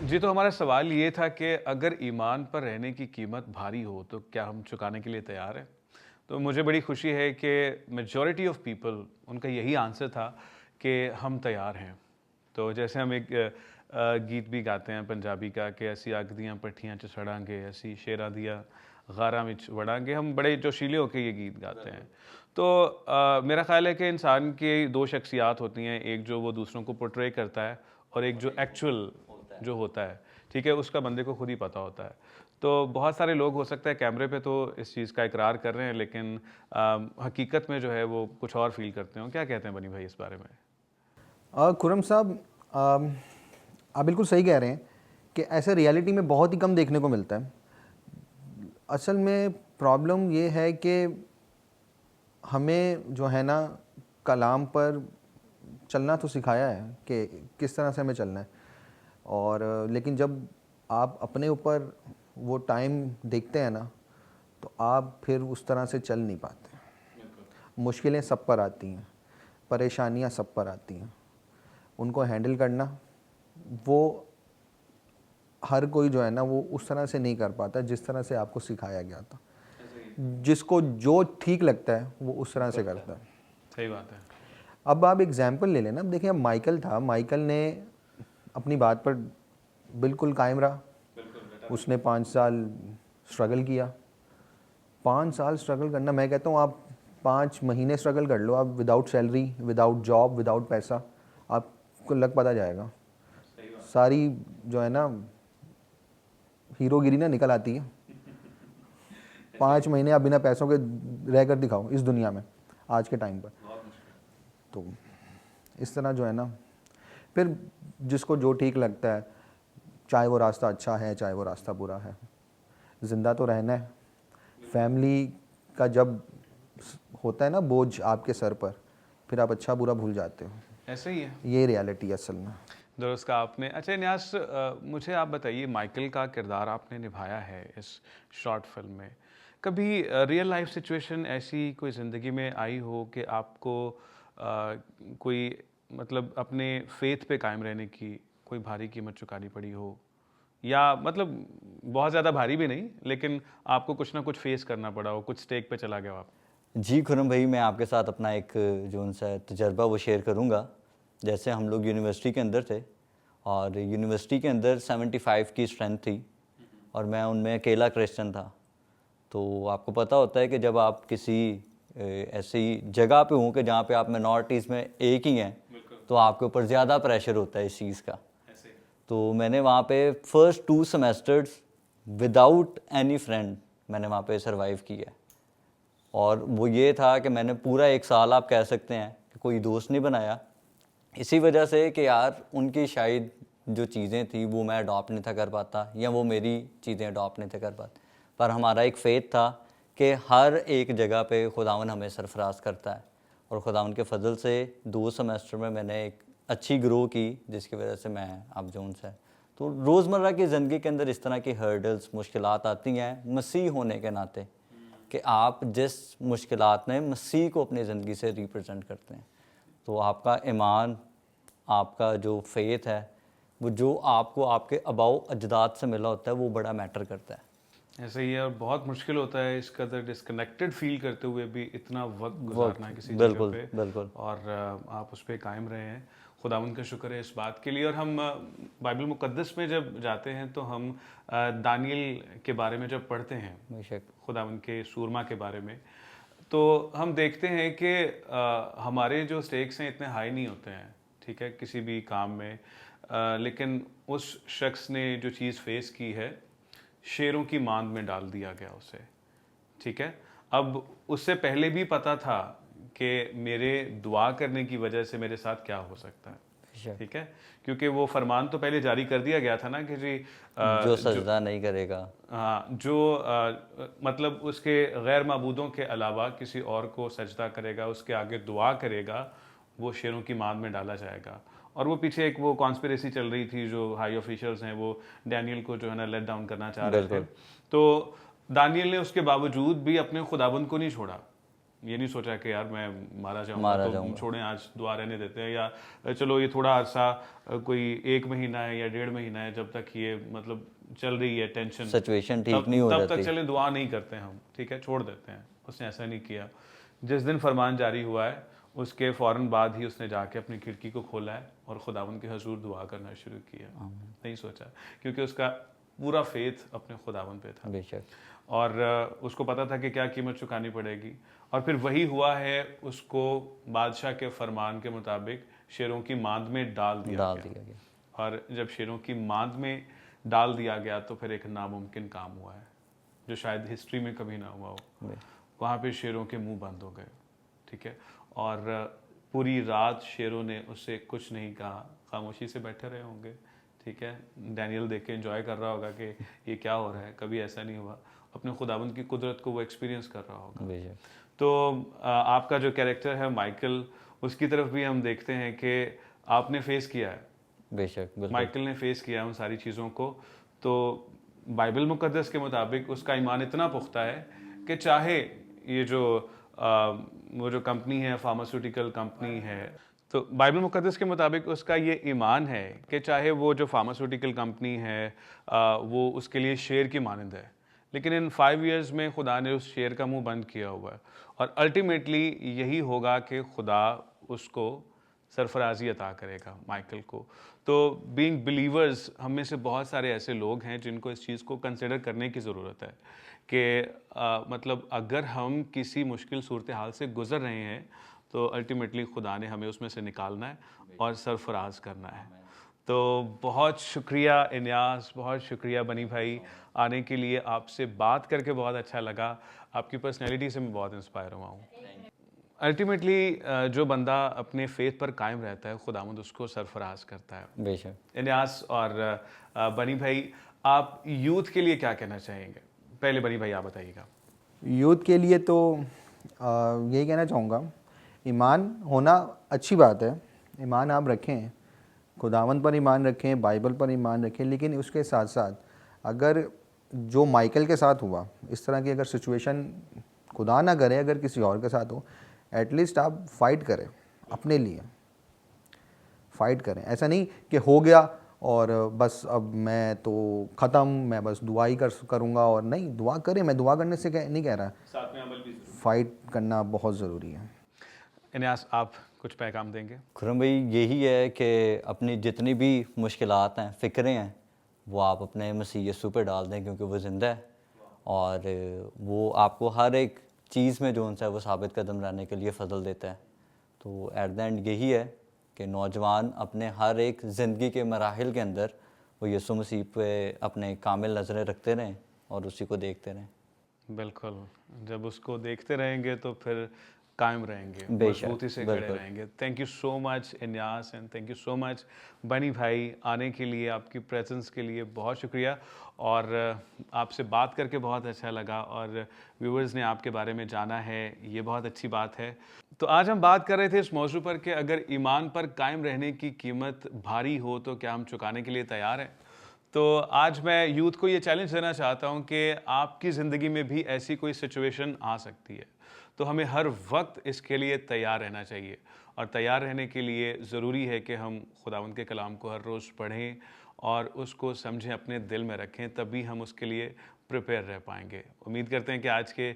जी, तो हमारा सवाल ये था कि अगर ईमान पर रहने की कीमत भारी हो तो क्या हम चुकाने के लिए तैयार हैं? तो मुझे बड़ी खुशी है कि मेजॉरिटी ऑफ पीपल, उनका यही आंसर था कि हम तैयार हैं। तो जैसे हम एक गीत भी गाते हैं पंजाबी का कि असी अग दियां भट्ठियां च सड़ांगे, असी शेरां दियां गारां विच वड़ांगे। हम बड़े जोशीले होकर ये गीत गाते हैं। तो मेरा ख्याल है कि इंसान की दो शख्सियात होती हैं, एक जो वो दूसरों को पोर्ट्रे करता है और एक जो एक्चुअल जो होता है, ठीक है, उसका बंदे को खुद ही पता होता है। तो बहुत सारे लोग हो सकता है कैमरे पे तो इस चीज़ का इकरार कर रहे हैं, लेकिन हकीकत में जो है वो कुछ और फील करते हो। क्या कहते हैं बनी भाई इस बारे में? खुरम साहब, आप बिल्कुल सही कह रहे हैं कि ऐसा रियलिटी में बहुत ही कम देखने को मिलता है। असल में प्रॉब्लम ये है कि हमें जो है ना कलाम पर चलना तो सिखाया है कि किस तरह से हमें चलना है, और लेकिन जब आप अपने ऊपर वो टाइम देखते हैं ना तो आप फिर उस तरह से चल नहीं पाते। मुश्किलें सब पर आती हैं, परेशानियां सब पर आती हैं, उनको हैंडल करना वो हर कोई जो है ना वो उस तरह से नहीं कर पाता जिस तरह से आपको सिखाया गया था। जिसको जो ठीक लगता है वो उस तरह से करता है। सही बात है। अब आप एग्जाम्पल ले लेना, अब देखिए अब माइकल था, माइकल ने अपनी बात पर बिल्कुल कायम रहा, उसने 5 साल स्ट्रगल किया। 5 साल स्ट्रगल करना, मैं कहता हूँ आप 5 महीने स्ट्रगल कर लो, आप without salary, without job, without पैसा, आपको लग पता जाएगा। सारी जो है ना हीरोगिरी ना निकल आती है। 5 महीने आप बिना पैसों के रह कर दिखाओ इस दुनिया में आज के टाइम पर। तो इस तरह जो है ना, फिर जिसको जो ठीक लगता है, चाहे वो रास्ता अच्छा है चाहे वो रास्ता बुरा है, ज़िंदा तो रहना है। फैमिली का जब होता है ना बोझ आपके सर पर, फिर आप अच्छा बुरा भूल जाते हो। ऐसे ही है, ये रियलिटी है असल में। दुरुस्त कहा आपने। अच्छा न्यास, मुझे आप बताइए, माइकल का किरदार आपने निभाया है इस शॉर्ट फिल्म में, कभी रियल लाइफ सिचुएशन ऐसी कोई ज़िंदगी में आई हो कि आपको कोई मतलब अपने फेथ पे कायम रहने की कोई भारी कीमत चुकानी पड़ी हो, या मतलब बहुत ज़्यादा भारी भी नहीं लेकिन आपको कुछ ना कुछ फेस करना पड़ा हो, कुछ स्टेक पे चला गया हो आप? जी खुरम भाई, मैं आपके साथ अपना एक जो उनसा तजर्बा वो शेयर करूँगा। जैसे हम लोग यूनिवर्सिटी के अंदर थे और यूनिवर्सिटी के अंदर 75 की स्ट्रेंथ थी और मैं उनमें अकेला क्रिश्चियन था। तो आपको पता होता है कि जब आप किसी ऐसी जगह पे हों कि जहाँ पे आप माइनॉरिटीज़ में एक ही हैं, तो आपके ऊपर ज़्यादा प्रेशर होता है इस चीज़ का। तो मैंने वहाँ पे first 2 semesters without any friend मैंने वहाँ पे सरवाइव किया। और वो ये था कि मैंने पूरा 1 साल आप कह सकते हैं कि कोई दोस्त नहीं बनाया, इसी वजह से कि यार उनकी शायद जो चीज़ें थी वो मैं अडॉप्ट नहीं था कर पाता या वो मेरी चीज़ें अडॉप्ट नहीं थे कर पाते। पर हमारा एक फेथ था कि हर एक जगह पे खुदावन हमें सरफराज करता है, और खुदावन के फजल से 2 सेमेस्टर में मैंने एक अच्छी ग्रो की, जिसकी वजह से मैं अब जो उनसे तो रोज़मर्रा की ज़िंदगी के अंदर इस तरह की हर्डल्स मुश्किलात आती हैं मसीह होने के नाते, कि आप जिस मुश्किलात में मसीह को अपनी ज़िंदगी से रिप्रेजेंट करते हैं, तो आपका ईमान, आपका जो फेथ है, वो जो आपको आपके अबाऊ अजदाद से मिला होता है वो बड़ा मैटर करता है। ऐसे ही है, और बहुत मुश्किल होता है इस कदर डिस्कनेक्टेड फील करते हुए भी इतना वक्त गुजारना किसी जगह पे, बिल्कुल। और आप उस पर कायम रहे हैं। खुदावंद का शुक्र है इस बात के लिए। और हम बाइबल मुकद्दस में जब जाते हैं तो हम दानियल के बारे में जब पढ़ते हैं, बेशक खुदावंद के सूरमा के बारे में, तो हम देखते हैं कि हमारे जो स्टेक्स हैं इतने हाई नहीं होते हैं, ठीक है, किसी भी काम में, लेकिन उस शख्स ने जो चीज़ फेस की है, शेरों की मांद में डाल दिया गया उसे, ठीक है। अब उससे पहले भी पता था कि मेरे दुआ करने की वजह से मेरे साथ क्या हो सकता है, ठीक है, क्योंकि वो फरमान तो पहले जारी कर दिया गया था ना कि जी जो सजदा नहीं करेगा, हाँ, जो मतलब उसके गैर माबूदों के अलावा किसी और को सजदा करेगा, उसके आगे दुआ करेगा, वो शेरों की मांद में डाला जाएगा। और वो पीछे एक वो कॉन्स्पिरेसी चल रही थी, जो हाई ऑफिशियल्स हैं वो डैनियल को जो है ना लेट डाउन करना चाह रहे थे। तो दानियल ने उसके बावजूद भी अपने खुदाबंद को नहीं छोड़ा, ये नहीं सोचा कि यार मैं मारा जाऊंगा तो छोड़ें, आज दुआ रहने देते हैं, या चलो ये थोड़ा अरसा कोई 1 महीना है या 1.5 महीना है जब तक ये मतलब चल रही है टेंशन, सिचुएशन ठीक नहीं हो तब जाती, तक चले दुआ नहीं करते हम, ठीक है, छोड़ देते हैं। उसने ऐसा नहीं किया। जिस दिन फरमान जारी हुआ है उसके फ़ौरन बाद ही उसने जाके अपनी खिड़की को खोला है और खुदावंद के हजूर दुआ करना शुरू किया। नहीं सोचा, क्योंकि उसका पूरा फेथ अपने खुदावंद पे था, बेशक, और उसको पता था कि क्या कीमत चुकानी पड़ेगी। और फिर वही हुआ है, उसको बादशाह के फरमान के मुताबिक शेरों की मांद में डाल दिया गया। और जब शेरों की मांद में डाल दिया गया तो फिर एक नामुमकिन काम हुआ है जो शायद हिस्ट्री में कभी ना हुआ हो। वहाँ पे शेरों के मुंह बंद हो गए, ठीक है, और पूरी रात शेरों ने उससे कुछ नहीं कहा, खामोशी से बैठे रहे होंगे, ठीक है। डैनियल देख के एंजॉय कर रहा होगा कि ये क्या हो रहा है, कभी ऐसा नहीं हुआ। अपने खुदाबंद की कुदरत को वो एक्सपीरियंस कर रहा होगा। तो आपका जो कैरेक्टर है माइकल, उसकी तरफ भी हम देखते हैं कि आपने फेस किया है, बेशक माइकल ने फेस किया उन सारी चीज़ों को। तो बाइबल मुकद्दस के मुताबिक उसका ईमान इतना पुख्ता है कि चाहे ये जो वो जो कंपनी है फार्मास्यूटिकल कंपनी है, तो बाइबल मुक़द्दस के मुताबिक उसका ये ईमान है कि चाहे वो जो फार्मास्यूटिकल कंपनी है वो उसके लिए शेर की मानंद है, लेकिन इन 5 इयर्स में खुदा ने उस शेर का मुंह बंद किया हुआ है और अल्टीमेटली यही होगा कि खुदा उसको सरफराजी अता करेगा माइकल को। तो बीइंग बिलीवर्स हम में से बहुत सारे ऐसे लोग हैं जिनको इस चीज़ को कंसिडर करने की ज़रूरत है कि मतलब अगर हम किसी मुश्किल सूरत हाल से गुज़र रहे हैं तो अल्टीमेटली खुदा ने हमें उसमें से निकालना है और सरफराज करना है। तो बहुत शुक्रिया इन्यास, बहुत शुक्रिया बनी भाई आने के लिए। आपसे बात करके बहुत अच्छा लगा, आपकी पर्सनैलिटी से मैं बहुत इंस्पायर हुआ हूँ। अल्टीमेटली जो बंदा अपने फेथ पर कायम रहता है खुदावंद उसको सरफराज करता है। बेशक। इन्यास और बनी भाई, आप यूथ के लिए क्या कहना चाहेंगे? पहले बनी भाई आप बताइएगा। यूथ के लिए तो यही कहना चाहूँगा, ईमान होना अच्छी बात है, ईमान आप रखें, खुदावंद पर ईमान रखें, बाइबल पर ईमान रखें, लेकिन उसके साथ साथ अगर जो माइकल के साथ हुआ इस तरह की अगर सिचुएशन खुदा ना करे अगर किसी और के साथ हो, एटलीस्ट आप फाइट करें, अपने लिए फाइट करें। ऐसा नहीं कि हो गया और बस अब मैं तो ख़त्म, मैं बस दुआ ही करूँगा, और नहीं, दुआ करें, मैं दुआ करने से नहीं कह रहा, साथ में अमल भी फाइट करना बहुत ज़रूरी है। इन्यास आप कुछ पैगाम देंगे? खुरम भाई यही है कि अपनी जितनी भी मुश्किलात हैं, फ़िक्रें हैं, वो आप अपने मसीह यीशु पे डाल दें क्योंकि वो ज़िंदा है और वो आपको हर एक चीज़ में जो उनसे वो साबित कदम रहने के लिए फ़ज़ल देता है। तो एट द एंड यही है कि नौजवान अपने हर एक ज़िंदगी के मराहिल के अंदर वो यीशु मसीह पे अपने कामिल नज़रें रखते रहें और उसी को देखते रहें। बिल्कुल, जब उसको देखते रहेंगे तो फिर कायम रहेंगे, बेशक, मजबूती से खड़े बिल्कुल। रहेंगे। Thank you so much इन्यास and thank you so much बनी भाई आने के लिए, आपकी प्रेजेंस के लिए बहुत शुक्रिया। और आपसे बात करके बहुत अच्छा लगा और व्यूअर्स ने आपके बारे में जाना है, ये बहुत अच्छी बात है। तो आज हम बात कर रहे थे इस मौजू पर कि अगर ईमान पर कायम रहने की कीमत भारी हो तो क्या हम चुकाने के लिए तैयार हैं? तो आज मैं यूथ को ये चैलेंज देना चाहता हूँ कि आपकी ज़िंदगी में भी ऐसी कोई सिचुएशन आ सकती है, तो हमें हर वक्त इसके लिए तैयार रहना चाहिए। और तैयार रहने के लिए ज़रूरी है कि हम खुदावंद के कलाम को हर रोज़ पढ़ें और उसको समझें, अपने दिल में रखें, तभी हम उसके लिए प्रिपेयर रह पाएंगे। उम्मीद करते हैं कि आज के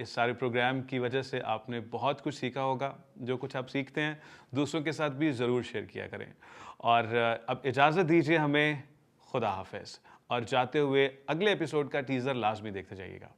इस सारे प्रोग्राम की वजह से आपने बहुत कुछ सीखा होगा। जो कुछ आप सीखते हैं दूसरों के साथ भी ज़रूर शेयर किया करें। और अब इजाज़त दीजिए हमें, खुदा हाफ़िज़। और जाते हुए अगले एपिसोड का टीज़र लास्ट भी देखते जाइएगा।